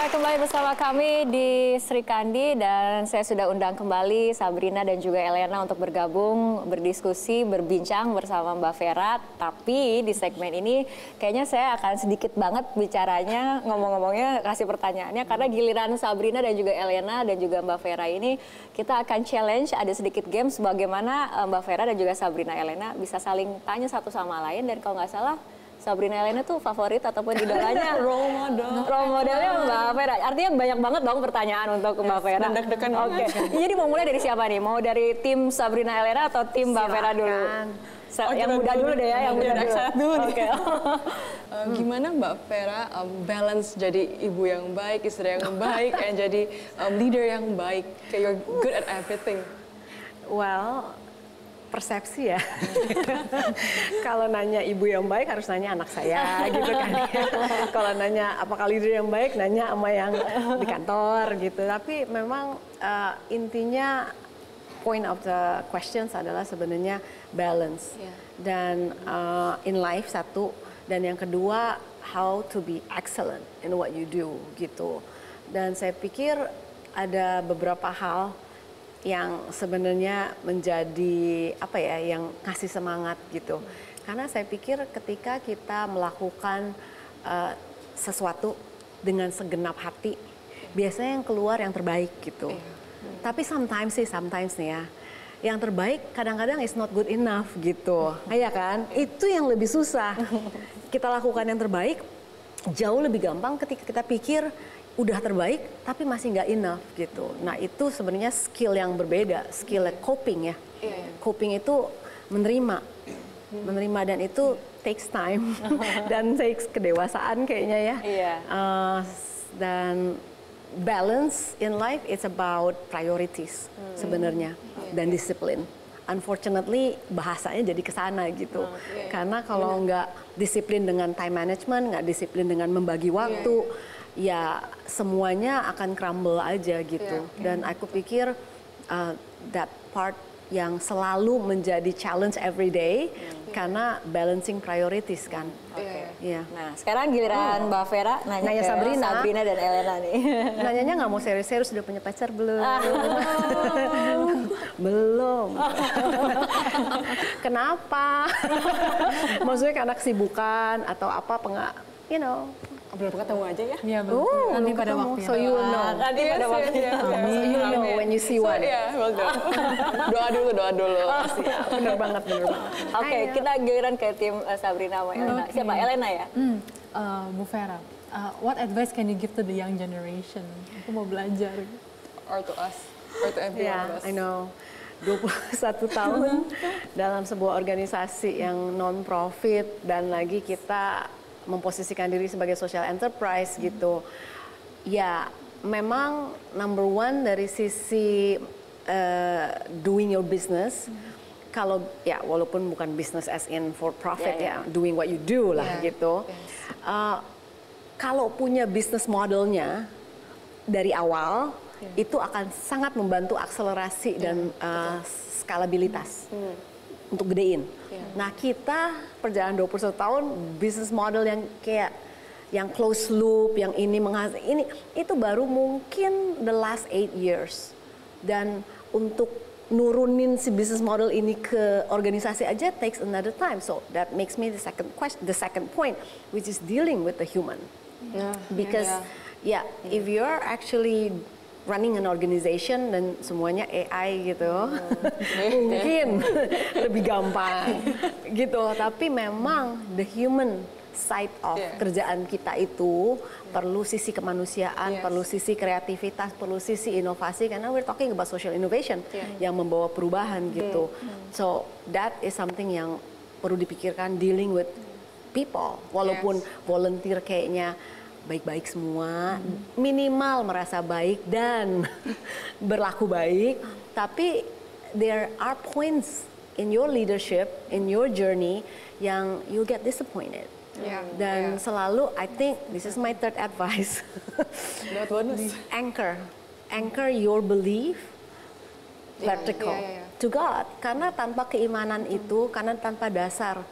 kembali bersama kami di Sri Kandi dan saya sudah undang kembali Sabrina dan juga Elena untuk bergabung, berdiskusi, berbincang bersama Mbak Vera. Tapi di segmen ini kayaknya saya akan sedikit banget bicaranya, ngomong-ngomongnya, kasih pertanyaannya karena giliran Sabrina dan juga Elena dan juga Mbak Vera ini kita akan challenge, ada sedikit games bagaimana Mbak Vera dan juga Sabrina Elena bisa saling tanya satu sama lain dan kalau nggak salah Sabrina Elena tuh favorit ataupun idolanya role modelnya Mbak Vera. Artinya banyak banget dong pertanyaan untuk Mbak Vera. Deg-degan. Oke. Jadi mau mulai dari siapa nih? Mau dari tim Sabrina Elena atau tim Mbak Vera dulu? Yang muda dulu deh ya, yang muda dulu. Oke. Gimana Mbak Vera balance jadi ibu yang baik, istri yang baik, dan jadi leader yang baik? Kayak you're good at everything. Well, persepsi ya. Kalau nanya ibu yang baik harus nanya anak saya gitu kan. Kalau nanya apakah leader yang baik, nanya sama yang di kantor gitu. Tapi memang intinya point of the questions adalah sebenarnya balance. Dan in life satu, dan yang kedua how to be excellent in what you do gitu. Dan saya pikir ada beberapa hal yang sebenarnya menjadi apa ya, yang kasih semangat gitu. Karena saya pikir ketika kita melakukan sesuatu dengan segenap hati, biasanya yang keluar yang terbaik gitu. Tapi sometimes nih ya, yang terbaik kadang-kadang is not good enough gitu. Iya kan? Itu yang lebih susah. Kita lakukan yang terbaik jauh lebih gampang ketika kita pikir udah terbaik tapi masih nggak enough gitu. Nah itu sebenarnya skill yang berbeda, skill coping ya. Coping itu menerima dan itu takes time dan takes kedewasaan kayaknya ya. Dan balance in life it's about priorities sebenarnya dan disiplin. Unfortunately bahasanya jadi kesana gitu. Karena kalau nggak disiplin dengan time management, nggak disiplin dengan membagi waktu, ya semuanya akan crumble aja gitu. Dan aku pikir that part yang selalu menjadi challenge every day karena balancing priorities kan. Nah sekarang giliran Mbak Vera nanya ke Sabrina dan Elena nih. Nanyanya nggak mau serius-serius, udah punya pacar belum? Belum. Kenapa? Maksudnya karena kesibukan atau apa, you know. Belum ketemu aja ya? Iya, belum. Nanti pada waktunya. So you will know. Nanti pada waktunya. So you will know when you see one. Doa dulu. Bener banget. Oke, kita giliran ke tim Sabrina sama Elena. Siapa? Elena ya? Bu Vera, what advice can you give to the young generation? Aku mau belajar. Or to us, or to everyone of us. I know. 21 tahun dalam sebuah organisasi yang non-profit dan lagi kita memposisikan diri sebagai social enterprise gitu. Ya, memang number one dari sisi doing your business. Kalau ya walaupun bukan business as in for profit ya, doing what you do lah gitu. Kalau punya business modelnya dari awal, itu akan sangat membantu akselerasi dan skalabilitas untuk gedein. Nah kita perjalanan 21 tahun bisnis model yang kayak yang close loop, yang ini itu baru mungkin the last 8 years. Dan untuk nurunin si business model ini ke organisasi aja takes another time. So that makes me the second point, which is dealing with the human. Because if you're actually running an organization dan semuanya AI gitu, mungkin lebih gampang gitu. Tapi memang the human side of kerjaan kita itu perlu sisi kemanusiaan, perlu sisi kreativitas, perlu sisi inovasi. Karena we're talking about social innovation yang membawa perubahan gitu. So that is something yang perlu dipikirkan, dealing with people. Walaupun volunteer kayaknya baik-baik semua, minimal merasa baik dan berlaku baik, tapi there are points in your leadership, in your journey yang you get disappointed. Dan selalu, I think this is my third advice. Dapat bonus. Anchor your belief vertical to God. Karena tanpa keimanan itu, karena tanpa dasar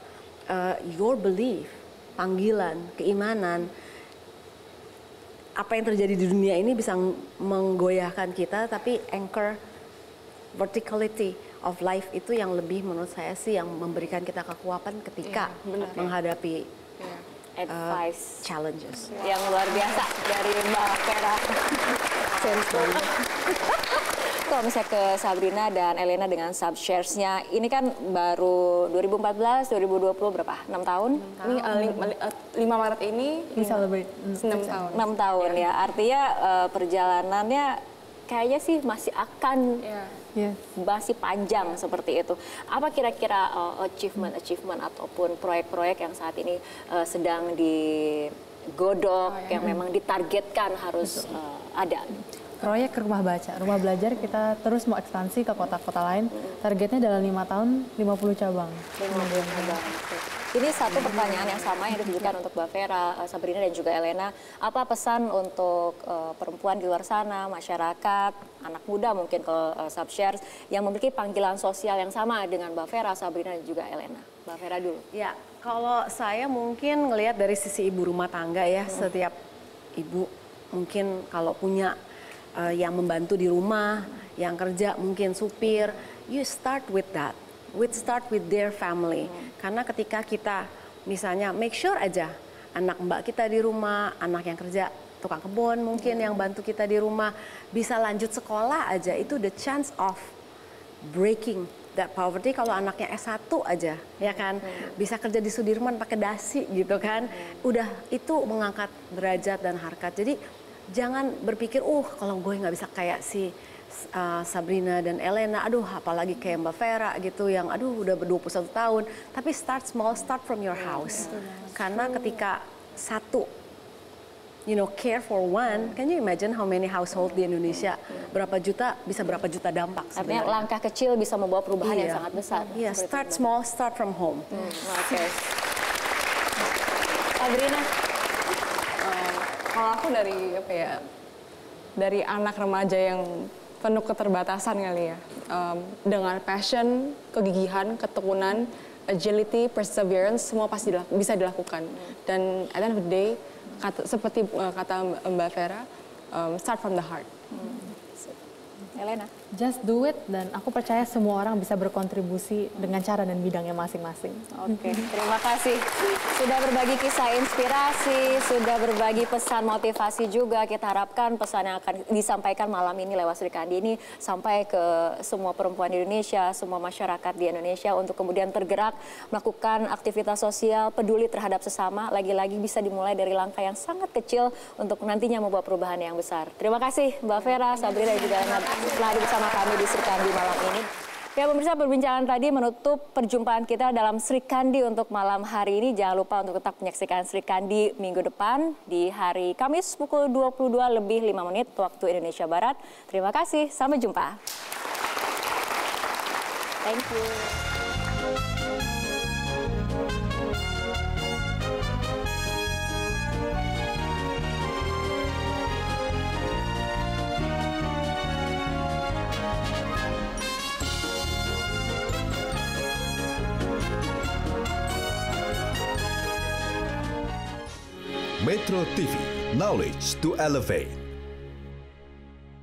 your belief, panggilan, keimanan, apa yang terjadi di dunia ini bisa menggoyahkan kita, tapi anchor verticality of life itu yang lebih menurut saya sih yang memberikan kita kekuatan ketika menghadapi Advice challenges. yang luar biasa dari Mbak Vera. Sense banget. Kalau misalnya ke Sabrina dan Elena dengan subshares-nya, ini kan baru 2014, 2020 berapa? 6 tahun? Ini 5 Maret ini We celebrate 6 tahun. 6 tahun ya, artinya perjalanannya kayaknya sih masih akan Yes. masih panjang seperti itu. Apa kira-kira achievement ataupun proyek-proyek yang saat ini sedang digodok, yang memang ditargetkan harus ada? Proyek rumah baca, rumah belajar kita terus mau ekspansi ke kota-kota lain. Targetnya dalam 5 tahun 50 cabang. Ini satu pertanyaan yang sama yang ditujukan untuk Mbak Vera, Sabrina dan juga Elena. Apa pesan untuk perempuan di luar sana, masyarakat, anak muda mungkin kalau subshares yang memiliki panggilan sosial yang sama dengan Mbak Vera, Sabrina dan juga Elena? Mbak Vera dulu. Ya, kalau saya mungkin ngelihat dari sisi ibu rumah tangga ya, setiap ibu mungkin kalau punya yang membantu di rumah, yang kerja mungkin supir, you start with that. Start with their family. Karena ketika kita misalnya make sure aja anak mbak kita di rumah, anak yang kerja tukang kebun mungkin yang bantu kita di rumah bisa lanjut sekolah aja, itu the chance of breaking that poverty. Kalau anaknya S1 aja, ya kan, bisa kerja di Sudirman pakai dasi gitu kan, udah itu mengangkat derajat dan harkat. Jadi jangan berpikir, kalau gue nggak bisa kayak si Sabrina dan Elena, aduh apalagi kayak Mbak Vera gitu yang udah 21 tahun. Tapi start small, start from your house. Karena ketika satu, care for one, can you imagine how many household di Indonesia, berapa juta, bisa berapa juta dampak Artinya sebenarnya. langkah kecil bisa membawa perubahan yang sangat besar. Iya, start small, start from home. Oke. Sabrina? Kalau aku dari anak remaja yang penuh keterbatasan kali ya, dengan passion, kegigihan, ketekunan, agility, perseverance, semua pasti bisa dilakukan. Dan at the end of the day, seperti kata Mbak Vera, start from the heart. Elena? Just do it, dan aku percaya semua orang bisa berkontribusi dengan cara dan bidangnya masing-masing. Oke, terima kasih. Sudah berbagi kisah inspirasi, sudah berbagi pesan motivasi juga. Kita harapkan pesan yang akan disampaikan malam ini lewat Sri Kandi ini sampai ke semua perempuan di Indonesia, semua masyarakat di Indonesia untuk kemudian tergerak, melakukan aktivitas sosial, peduli terhadap sesama. Lagi-lagi bisa dimulai dari langkah yang sangat kecil untuk nantinya membawa perubahan yang besar. Terima kasih Mbak Vera, Sabrina dan juga Elena telah hadir bersama kami di Sri Kandi malam ini. Ya pemirsa, perbincangan tadi menutup perjumpaan kita dalam Sri Kandi untuk malam hari ini. Jangan lupa untuk tetap menyaksikan Sri Kandi minggu depan di hari Kamis pukul 22:05 waktu Indonesia Barat. Terima kasih, sampai jumpa. Thank you. Metro TV, knowledge to elevate.